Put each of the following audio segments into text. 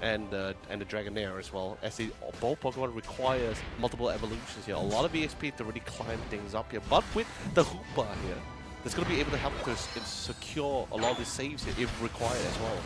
and the Dragonair as well, as both Pokemon requires multiple evolutions here. A lot of EXP to really climb things up here, but with the Hoopa here, it's going to be able to help to secure a lot of the saves here if required as well.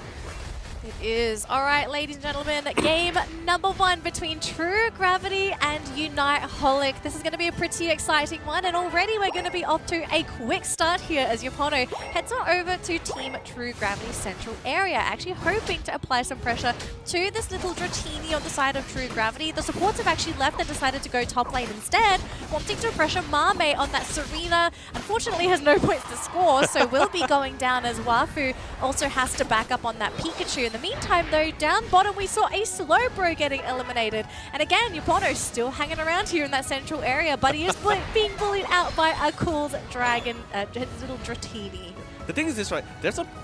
It is. All right, ladies and gentlemen, game number 1 between True Gravity and Unite Holic. This is going to be a pretty exciting one, and already we're going to be off to a quick start here as Yapono heads on over to Team True Gravity Central area, actually hoping to apply some pressure to this little Dratini on the side of True Gravity. The supports have actually left and decided to go top lane instead, wanting to pressure Mame on that Serena. Unfortunately, has no points to score, so will be going down as Wafu also has to back up on that Pikachu. In the meantime, though, down bottom, we saw a Slowbro getting eliminated. And again, Yapono still hanging around here in that central area, but he is being bullied out by a cool dragon, his little Dratini. The thing is this, right?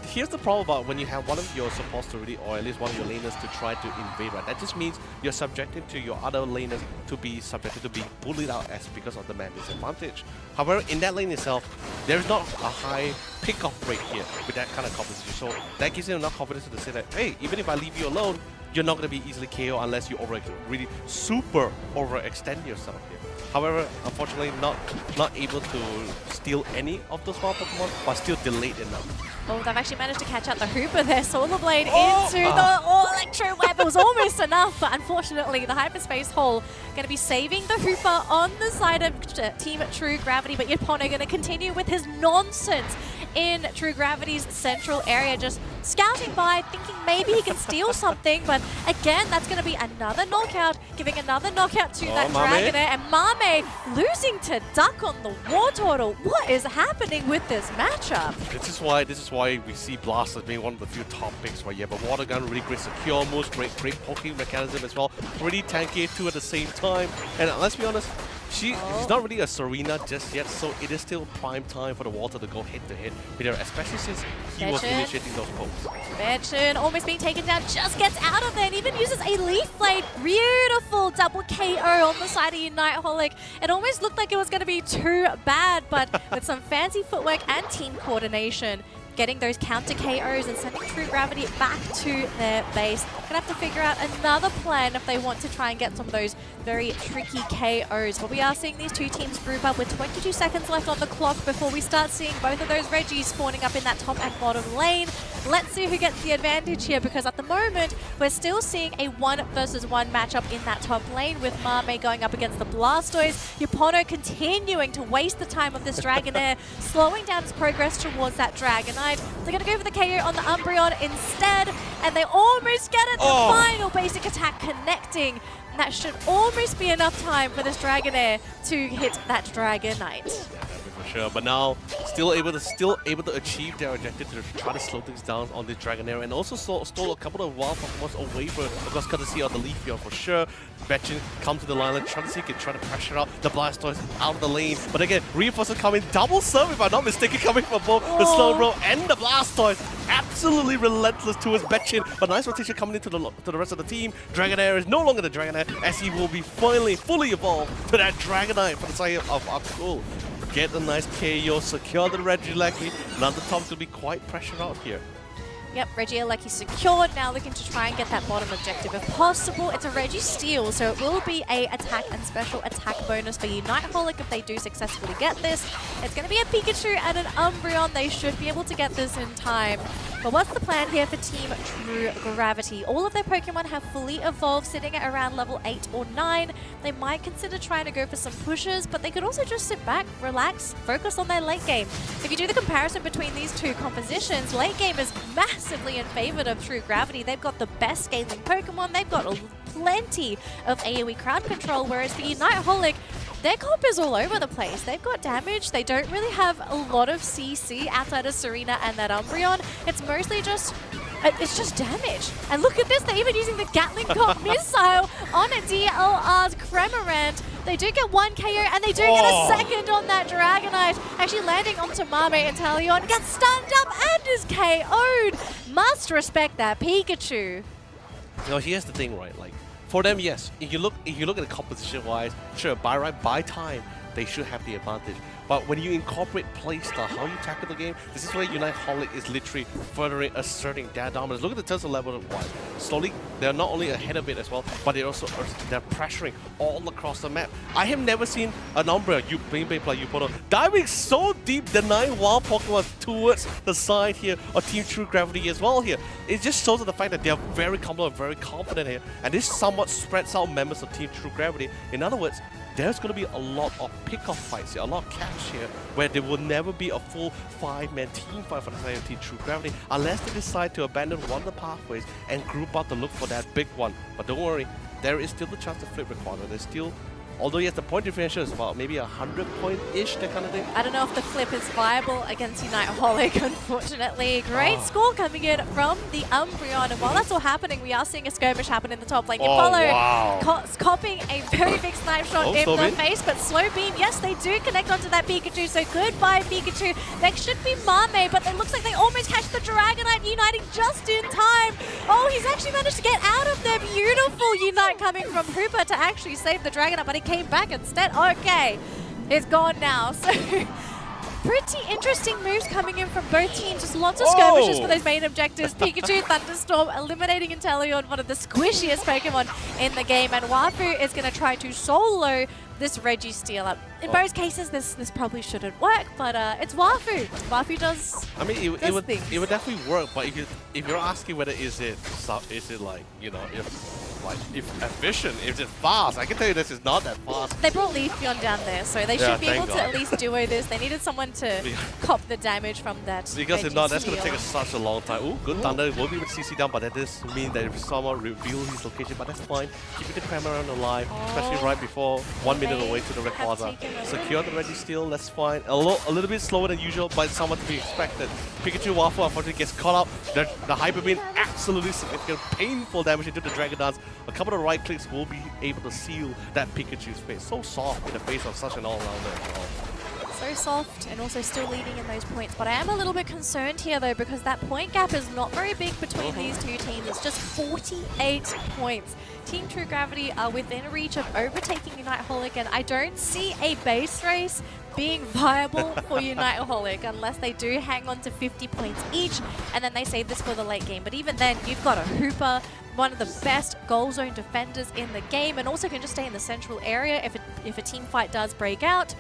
Here's the problem about when you have one of your supports to really, or at least one of your laners to try to invade, right? That just means you're subjecting to your other laners to be subjected to being bullied out as because of the man disadvantage. However, in that lane itself, there's not a high pick-off rate here with that kind of composition. So that gives you enough confidence to say that, hey, even if I leave you alone, you're not going to be easily KO unless you really super overextend yourself here. However, unfortunately, not able to steal any of those small Pokemon, but still delayed enough. Oh, they've actually managed to catch out the Hooper there. Solar Blade into the Electro Web. It was almost enough, but unfortunately, the Hyperspace Hole going to be saving the Hooper on the side of Team True Gravity, but Yapono going to continue with his nonsense in True Gravity's central area, just scouting by, thinking maybe he can steal something, but again, that's going to be another knockout, giving another knockout to that Dragonair, and Mame losing to Duck on the War Turtle. What is happening with this matchup? This is why we see Blast as being one of the few top picks, right? Yeah, but Water Gun, really great secure moves, great poking mechanism as well, pretty tanky too at the same time, and let's be honest, she's not really a Serena just yet, so it is still prime time for the Water to go head-to-head with her, especially since he was initiating those pokes. Betchin almost being taken down, just gets out of there and even uses a Leaf Blade. Beautiful double KO on the side of Unite Holic. It almost looked like it was going to be too bad, but with some fancy footwork and team coordination, getting those counter KOs and sending True Gravity back to their base. Gonna have to figure out another plan if they want to try and get some of those very tricky KOs. But we are seeing these two teams group up with 22 seconds left on the clock before we start seeing both of those Reggies spawning up in that top and bottom lane. Let's see who gets the advantage here, because at the moment, we're still seeing a 1 versus 1 matchup in that top lane with Mame going up against the Blastoise. Yapono continuing to waste the time of this Dragonair, slowing down his progress towards that Dragonite. They're going to go for the KO on the Umbreon instead, and they almost get it. The final basic attack connecting. And that should almost be enough time for this Dragonair to hit that Dragonite. Sure, but now still able to achieve their objective to try to slow things down on this Dragonair, and also stole a couple of wild Pokemon away from, of course, courtesy of the Leafeon for sure. Betchin come to the line, trying to see if he can try to pressure out the Blastoise out of the lane. But again, Reinforcer coming, double serve if I'm not mistaken, coming from both the Slowbro and the Blastoise. Absolutely relentless towards Betchin, but nice rotation coming into the rest of the team. Dragonair is no longer the Dragonair, as he will be finally fully evolved to that Dragonite for the side of Akul. Get a nice KO, secure the Regieleki. Now the top's going to be quite pressured out here. Yep, Regieleki secured, now looking to try and get that bottom objective if possible. It's a Regi steal, so it will be a attack and special attack bonus for Unite Holic if they do successfully get this. It's going to be a Pikachu and an Umbreon. They should be able to get this in time. But what's the plan here for Team True Gravity? All of their Pokemon have fully evolved, sitting at around level 8 or 9. They might consider trying to go for some pushes, but they could also just sit back, relax, focus on their late game. If you do the comparison between these two compositions, late game is massively in favor of True Gravity. They've got the best scaling Pokemon, they've got plenty of AoE crowd control, whereas for Unite Holic, their comp is all over the place. They've got damage. They don't really have a lot of CC outside of Serena and that Umbreon. It's mostly just damage. And look at this, they're even using the Gatling Gun missile on a DLR's Cramorant. They do get 1 KO, and they do get a second on that Dragonite. Actually landing onto Mame, and Talion gets stunned up and is KO'd. Must respect that Pikachu. Now here's the thing, right? Like, for them, yes. If you look at the composition-wise, sure, by time, they should have the advantage. But when you incorporate playstyle, how you tackle the game, this is where Unite Holic is literally further asserting their dominance. Look at the Tesla level of one. Slowly, they're not only ahead of it as well, but they're also they're pressuring all across the map. I have never seen an Umbra, you player Upoto, diving so deep, denying wild Pokemon towards the side here of Team True Gravity as well here. It just shows the fact that they are very comfortable and very confident here. And this somewhat spreads out members of Team True Gravity. In other words, there's going to be a lot of pick-off fights here, a lot of caps here, where there will never be a full 5-man team fight for the side of Team True Gravity unless they decide to abandon one of the pathways and group up to look for that big one. But don't worry, there is still the chance to flip recorder. There's still, although yes, the point differential is about maybe 100 point-ish, that kind of thing. I don't know if the flip is viable against Unite Holic, unfortunately. Great score coming in from the Umbreon. And while that's all happening, we are seeing a skirmish happen in the top lane. Apollo copying a very big snipe shot in the face, but slow beam, yes, they do connect onto that Pikachu. So goodbye, Pikachu. Next should be Mame, but it looks like they almost catch the Dragonite, uniting just in time. Oh, he's actually managed to get out of there. Beautiful Unite coming from Hooper to actually save the Dragonite, but he came back instead. Okay, it's gone now. So pretty interesting moves coming in from both teams. Just lots of skirmishes for those main objectives. Pikachu, Thunderstorm, eliminating Inteleon, one of the squishiest Pokemon in the game. And Wafu is going to try to solo this Registeel up. In both cases, this probably shouldn't work, but it's Wafu. Wafu does. I mean, it would definitely work. But if you're asking whether is it like, you know, if efficient, if it's fast, I can tell you this is not that fast. They brought Leafeon down there, so they should be able to at least duo this. They needed someone to cop the damage from that. Because if not, that's going to take us such a long time. Ooh, good Thunder. Won't be able to CC down, but that does mean that if someone reveal his location, but that's fine. Keeping the Cramorant alive, especially right before 1 minute away to the Rayquaza. Secure the Registeel, that's fine. A little bit slower than usual, but it's somewhat to be expected. Pikachu Wafu unfortunately gets caught up. The Hyper Beam, absolutely significant, painful damage into the Dragon Dance. A couple of right clicks will be able to seal that Pikachu's face. So soft in the face of such an all-rounder as well. So soft and also still leading in those points. But I am a little bit concerned here though, because that point gap is not very big between these two teams. It's just 48 points. Team True Gravity are within reach of overtaking Unite Holic, and I don't see a base race being viable for Unite Holic unless they do hang on to 50 points each and then they save this for the late game. But even then, you've got a Hooper, one of the best goal zone defenders in the game, and also can just stay in the central area if a team fight does break out.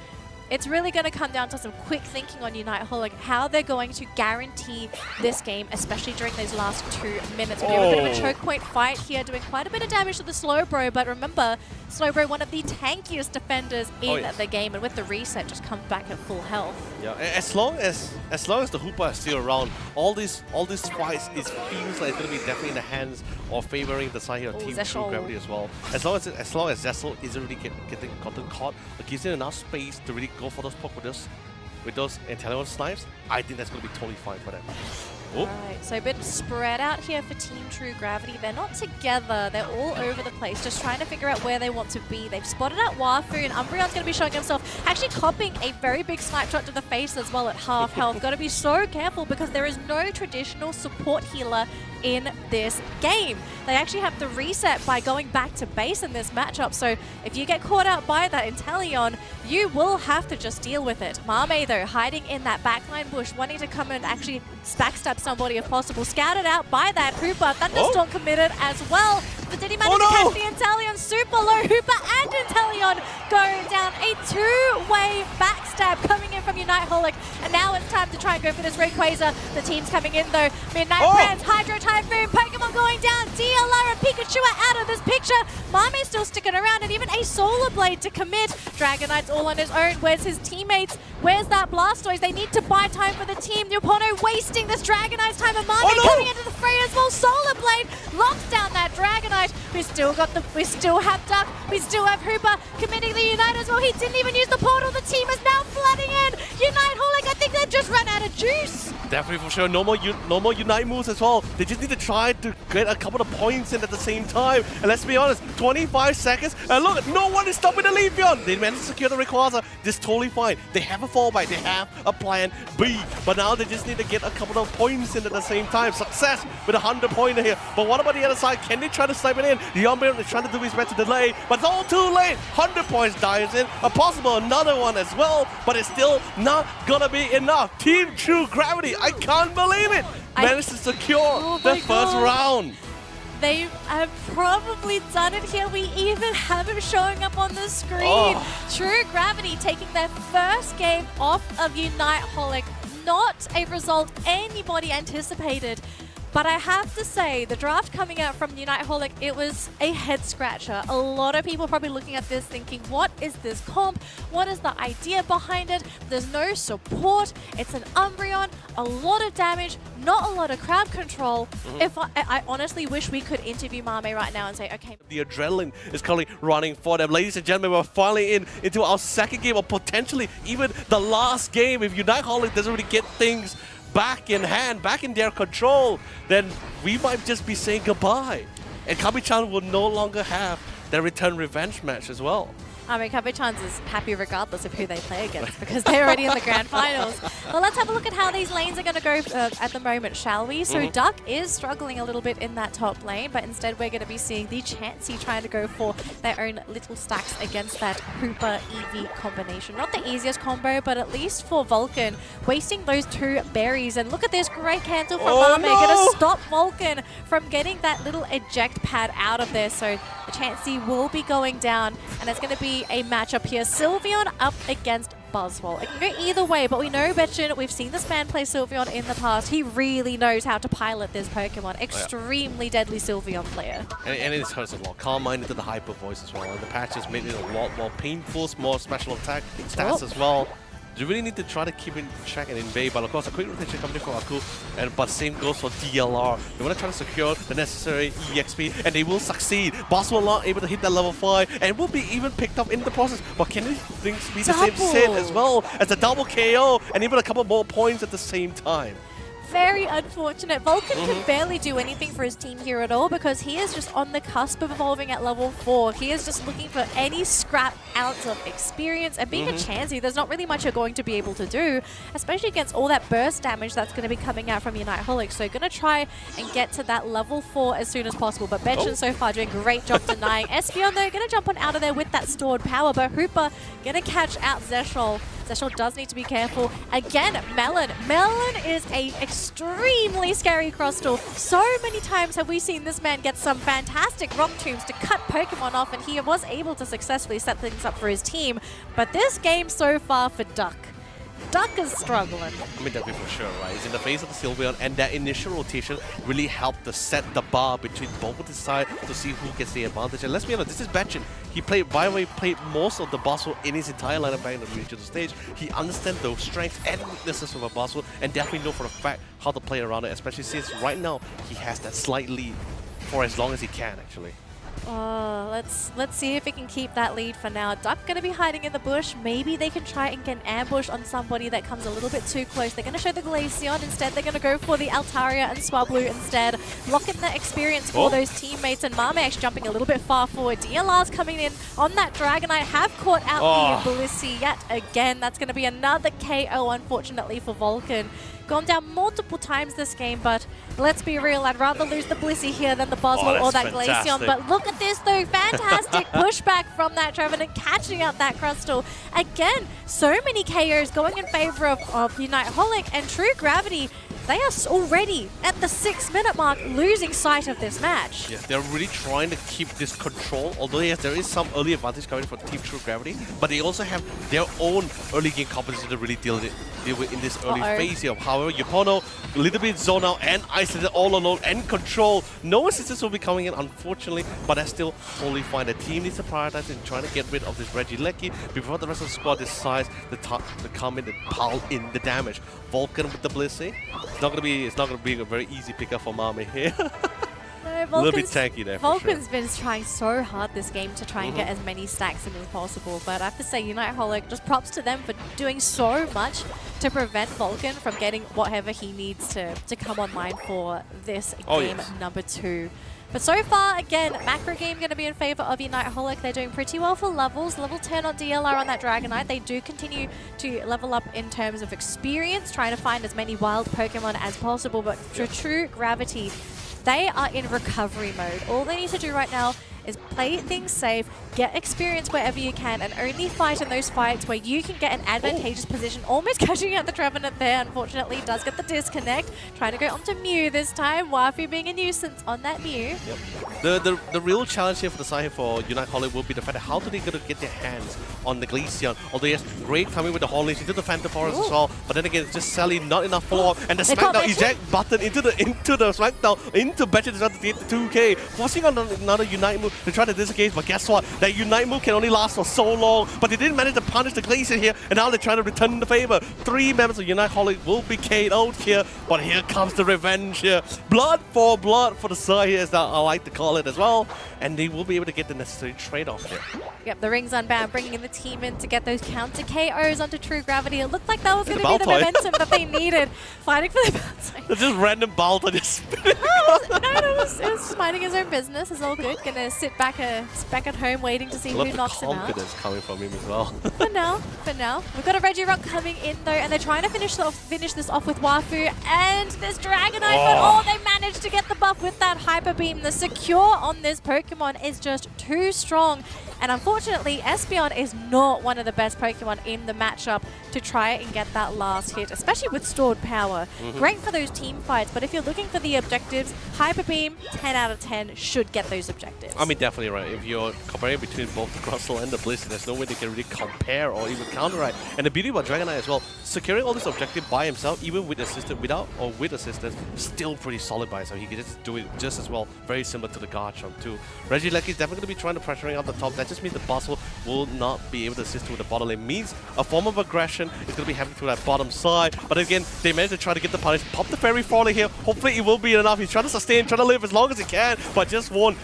It's really going to come down to some quick thinking on Unite Holic, how they're going to guarantee this game, especially during those last 2 minutes. We do a bit of a choke point fight here, doing quite a bit of damage to the Slowbro, but remember, Slowbro, one of the tankiest defenders in the game, and with the reset, just comes back at full health. Yeah, as long as the Hooper is still around, all these fights, it feels like it's going to be definitely in the hands of favoring the side here of Team True Gravity as well. As long as Zessel isn't really getting caught, it gives it enough space to really go for those poke with those Inteleon snipes. I think that's going to be totally fine for them. Right, so a bit spread out here for Team True Gravity. They're not together, they're all over the place, just trying to figure out where they want to be. They've spotted out Wafu, and Umbreon's going to be showing himself, actually copying a very big snipe shot to the face as well at half health. Got to be so careful because there is no traditional support healer in this game. They actually have the reset by going back to base in this matchup, so if you get caught out by that Inteleon, you will have to just deal with it. Mame, though, hiding in that backline bush, wanting to come and actually backstab somebody if possible. Scouted out by that Hooper. Thunderstorm committed as well. But did he manage to catch the Inteleon? Super low. Hooper and Inteleon go down. A two-way backstab coming in from Unite Holic. And now it's time to try and go for this Rayquaza. The team's coming in though. Midnight Brands, Hydro Typhoon, Pokemon going down. DLR and Pikachu are out of this picture. Mame's still sticking around, and even a Solar Blade to commit. Dragonite's all on his own. Where's his teammates? Where's that Blastoise? They need to buy time for the team. Nupono wasting this Dragonite's time, and Mame coming into the fray as well. Solar Blade locks down that Dragonite. We still have Duck. We still have Hooper committing the Unite as well. He didn't even use the portal. The team is now flooding in. Unite Holic, I think they've just run out of juice. Definitely for sure. No more Unite moves as well. They just need to try to get a couple of points in at the same time. And let's be honest, 25 seconds. And look, no one is stopping the Leafeon. They managed to secure the Rayquaza. This is totally fine. They have a fallback. They have a plan B. But now they just need to get a couple of points in at the same time. Success with a 100-pointer here. But what about the other side? Can they try to snipe it in? The Umbreon is trying to do his best to delay. But it's all too late. 100 points dives in. A possible another one as well. But it's still not gonna be enough. Team True Gravity, I can't believe it! Managed to secure the first round. They have probably done it here. We even have it showing up on the screen. Oh. True Gravity taking their first game off of Unite Holic. Not a result anybody anticipated. But I have to say, the draft coming out from Unite Holic, it was a head-scratcher. A lot of people probably looking at this thinking, what is this comp? What is the idea behind it? There's no support. It's an Umbreon, a lot of damage, not a lot of crowd control. If I honestly wish we could interview Mame right now and say, okay. The adrenaline is currently running for them. Ladies and gentlemen, we're finally into our second game, or potentially even the last game. If Unite Holic doesn't really get things back in hand, back in their control, then we might just be saying goodbye. And Kabi-chan will no longer have their return revenge match as well. I mean, Kabi-chan's is happy regardless of who they play against because they're already in the grand finals. Well, let's have a look at how these lanes are going to go at the moment, shall we? So Duck is struggling a little bit in that top lane, but instead we're going to be seeing the Chansey trying to go for their own little stacks against that Hooper EV combination. Not the easiest combo, but at least for Vulcan, wasting those two berries. And look at this great cancel from Mame. Going to stop Vulcan from getting that little eject pad out of there. So the Chansey will be going down, and it's going to be a matchup here. Sylveon up against Buzzwole. It can go either way, but we know Betchin, we've seen this man play Sylveon in the past. He really knows how to pilot this Pokemon. Extremely deadly Sylveon player. And it hurts a lot. Calm-minded into the hyper voice as well. And the patch has made it a lot more painful, more special attack stats as well. You really need to try to keep in check and invade, but of course a quick rotation coming in for Aku, but same goes for DLR. They want to try to secure the necessary EXP, and they will succeed. Buzzwole not able to hit that level 5, and will be even picked up in the process. But can these things be the same sit as well as a double KO, and even a couple more points at the same time? Very unfortunate. Vulcan can barely do anything for his team here at all because he is just on the cusp of evolving at level 4. He is just looking for any scrap ounce of experience, and being a Chansey, there's not really much you're going to be able to do, especially against all that burst damage that's going to be coming out from Unite Holic. So going to try and get to that level 4 as soon as possible. But Betchin so far doing a great job denying. Espeon though, going to jump on out of there with that stored power, but Hooper going to catch out Zeshol. Zeshol does need to be careful. Again, Melon. Melon is a extremely scary Crustle. So many times have we seen this man get some fantastic rock tombs to cut Pokemon off, and he was able to successfully set things up for his team. But this game so far for Duck, Duck is struggling. I mean, that'd be for sure, right? It's in the face of the Sylveon, and that initial rotation really helped to set the bar between both of the sides to see who gets the advantage. And let's be honest, this is Betchin. He played, by the way, played most of the Buzzwole in his entire lineup back in the regional stage. He understands those strengths and weaknesses of a Buzzwole, and definitely know for a fact how to play around it, especially since right now he has that slight lead for as long as he can, actually. Oh, let's see if we can keep that lead for now. Duck going to be hiding in the bush. Maybe they can try and get an ambush on somebody that comes a little bit too close. They're going to show the Glaceon. Instead, they're going to go for the Altaria and Swablu instead. Lock in the experience for those teammates. And Mame actually jumping a little bit far forward. DLR's coming in on that Dragonite. Have caught out the Blissey yet again. That's going to be another KO, unfortunately, for Vulcan. Gone down multiple times this game, but let's be real, I'd rather lose the Blissey here than the Buzzwole or that Glaceon. But look at this though, fantastic pushback from that Trevenant, catching out that Crustle. Again, so many KOs going in favor of Unite Holic, and True Gravity, they are already at the 6-minute mark losing sight of this match. Yes, they're really trying to keep this control, although yes, there is some early advantage coming from Team True Gravity, but they also have their own early game composition to really deal with in this early phase here. However, Yupono, a little bit zoned out and isolated all alone and control. No assistance will be coming in, unfortunately, but that's still totally fine. The team needs to prioritize in trying to get rid of this Regieleki before the rest of the squad decides to come in and pile in the damage. Vulcan with the Blissey. It's not gonna be a very easy pickup for Mame here. No, know, A little bit tanky there for sure. Vulcan's been trying so hard this game to try and get as many stacks in as possible, but I have to say, Unite Holic, just props to them for doing so much to prevent Vulcan from getting whatever he needs to come online for this game number 2. But so far, again, macro game going to be in favor of Unite Holic. They're doing pretty well for levels. Level 10 on DLR on that Dragonite. They do continue to level up in terms of experience, trying to find as many wild Pokemon as possible. But for True Gravity, they are in recovery mode. All they need to do right now is play things safe, get experience wherever you can, and only fight in those fights where you can get an advantageous position. Almost catching out the Trevenant there, unfortunately, does get the disconnect. Trying to go onto Mew this time. Wafu being a nuisance on that Mew. Yep. The real challenge here for the side for Unite Holic will be the fact that how do they going to get their hands on the Glaceon? Although yes, great coming with the Holic into the Phantom Forest as well, but then again, just sadly not enough follow-up, and the Smackdown eject button into the Smackdown, into Betcha to try to get the 2K, forcing on another Unite move to try to disengage, but guess what? That Unite move can only last for so long, but they didn't manage to punish the Glacier here, and now they're trying to return the favor. 3 members of Unite Holic will be KO'd here, but here comes the revenge here. Blood for the side here, as I like to call it as well, and they will be able to get the necessary trade-off here. Yep, the Rings Unbound bringing in the team in to get those counter KOs onto True Gravity. It looked like that was going to be the momentum that they needed, fighting for the Baltoy. It's just random Baltoy just spinning. It was minding his own business. It's all good. Gonna sit back at home waiting to see who knocks him out. Confidence coming from him as well. For now. We've got a Regirock coming in though, and they're trying to finish this off with Wafu and this Dragonite, but they managed to get the buff with that Hyper Beam. The secure on this Pokemon is just too strong. And unfortunately, Espeon is not one of the best Pokemon in the matchup to try and get that last hit, especially with stored power. Great for those team fights, but if you're looking for the objectives, Hyper Beam, 10 out of 10 should get those objectives. I mean, definitely right. If you're comparing between both the Crustle and the Blizzard, there's no way they can really compare or even counteract. And the beauty about Dragonite as well, securing all this objective by himself, even with assistance, without or with assistance, still pretty solid by himself. He can just do it just as well, very similar to the Garchomp too. Regieleki is definitely going to be trying to pressuring out the top. That just means the Bustle will not be able to assist with the bottom lane. Means a form of aggression is going to be happening through that bottom side. But again, they managed to try to get the punish. Pop the Fairy Frolic here. Hopefully it will be enough. He's trying to sustain, trying to live as long as he can, but just won.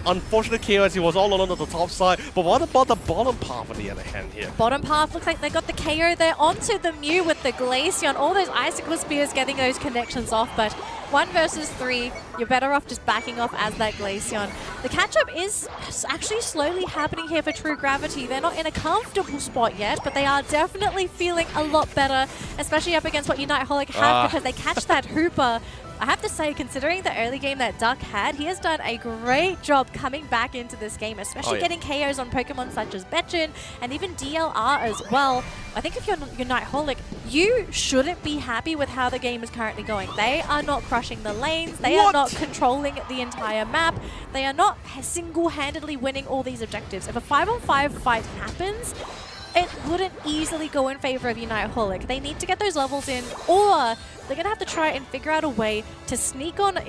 Unfortunate KO as he was all alone on the top side. But what about the bottom path on the other hand here? Bottom path looks like they got the KO there onto the Mew with the Glaceon. All those Icicle Spears getting those connections off, but 1 versus 3, you're better off just backing off as that Glaceon. The catch-up is actually slowly happening here for True Gravity. They're not in a comfortable spot yet, but they are definitely feeling a lot better, especially up against what Unite Holic have, because they catch that Hooper. I have to say, considering the early game that Duck had, he has done a great job coming back into this game, especially getting KOs on Pokemon such as Betchin and even DLR as well. I think if you're Unite Holic, you shouldn't be happy with how the game is currently going. They are not crushing the lanes. They are not controlling the entire map. They are not single-handedly winning all these objectives. If a 5-on-5 fight happens, it wouldn't easily go in favor of Unite Holic. They need to get those levels in, or they're gonna have to try and figure out a way to sneak on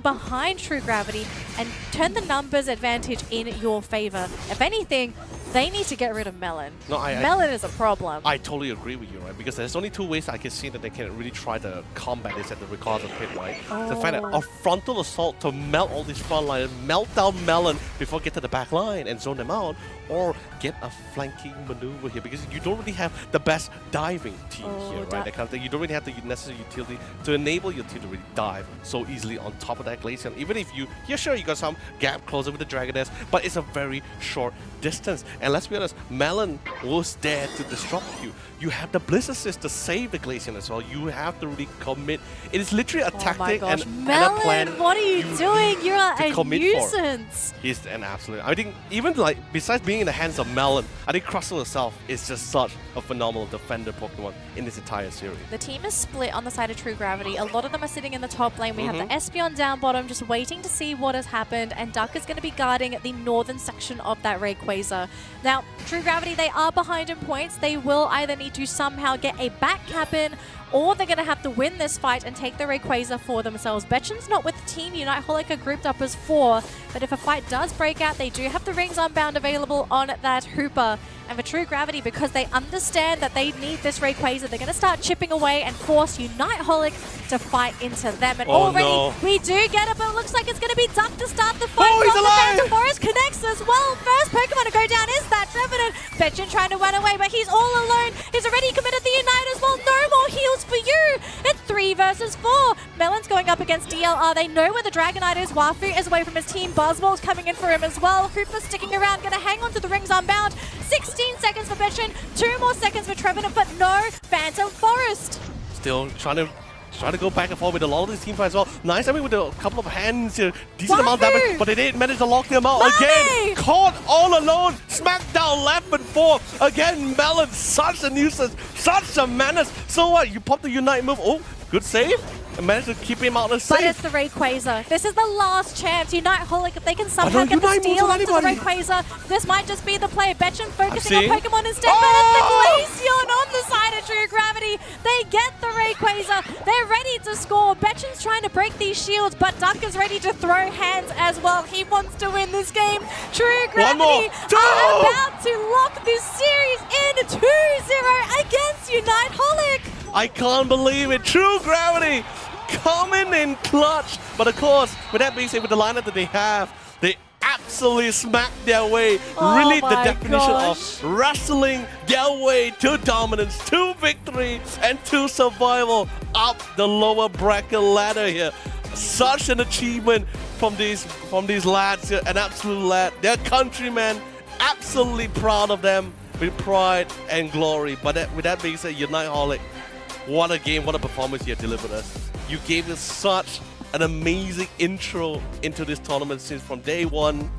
behind True Gravity and turn the numbers advantage in your favor. If anything, they need to get rid of Melon. Melon is a problem. I totally agree with you, right? Because there's only 2 ways I can see that they can really try to combat this at the Ricardo pit, right? The fact that a frontal assault to melt all these front line, melt down Melon before get to the back line and zone them out, or get a flanking maneuver here, because you don't really have the best diving team here, right? That kind of thing. You don't really have the necessary utility to enable your team to really dive so easily on top of that Glaceon. Even if you, sure, you got some gap closer with the Dragoness, but it's a very short distance. And let's be honest, Melon was there to disrupt you. You have the Bliss Assist to save the Glaceon as well. You have to really commit. It is literally a tactic and a plan. What are you doing? You're a nuisance. He's an absolute. I think even like besides being in the hands of Melon, I think Crustle herself is just such a phenomenal defender Pokemon in this entire series. The team is split on the side of True Gravity. A lot of them are sitting in the top lane. We have the Espeon down bottom, just waiting to see what has happened, and Duck is going to be guarding the northern section of that Rayquaza. Now, True Gravity, they are behind in points. They will either need to somehow get a back cap in, or they're going to have to win this fight and take the Rayquaza for themselves. Betchen's not with the team. Unite Holic are grouped up as 4, but if a fight does break out, they do have the rings unbound available on that Hooper. And for True Gravity, because they understand that they need this Rayquaza, they're going to start chipping away and force Unite Holic to fight into them. And already we do get it, but it looks like it's going to be Duck to start the fight. Oh, he's alive! The Forest connects as well. First Pokemon to go down is that Trevenant. Betchen trying to run away, but he's all alone. He's already committed the Unite as well. No more heals for you. It's 3 versus 4. Melon's going up against DLR. They know where the Dragonite is. Wafu is away from his team. Buzzball's coming in for him as well. Hooper sticking around, going to hang on to the rings unbound. 16 seconds for Betchen, 2 more seconds for Trevenant, but no Phantom Forest. Still trying to go back and forth with a lot of these team fights as well. Nice, I mean, with a couple of hands here, decent amount of damage, but they didn't manage to lock them out. Again, caught all alone, smacked down left and forth. Again, Melon, such a nuisance, such a menace. So what, you pop the Unite move, oh, good save. And managed to keep him out of safe. But it's the Rayquaza. This is the last chance. Unite Holic, if they can somehow get the steal onto the Rayquaza, this might just be the play. Betchen focusing on Pokemon instead, but it's the Glaceon on the side of True Gravity. They get the Rayquaza. They're ready to score. Betchen's trying to break these shields, but Duck is ready to throw hands as well. He wants to win this game. True Gravity are about to lock this series in 2-0 against Unite Holic. I can't believe it. True Gravity coming in clutch. But of course, with that being said, with the lineup that they have, they absolutely smacked their way. Really the definition of wrestling their way to dominance, to victory, and to survival up the lower bracket ladder here. Such an achievement from these lads here, an absolute lad. Their countrymen, absolutely proud of them with pride and glory. But with that being said, Unite Holic, what a game, what a performance you have delivered us. You gave us such an amazing intro into this tournament since from day one.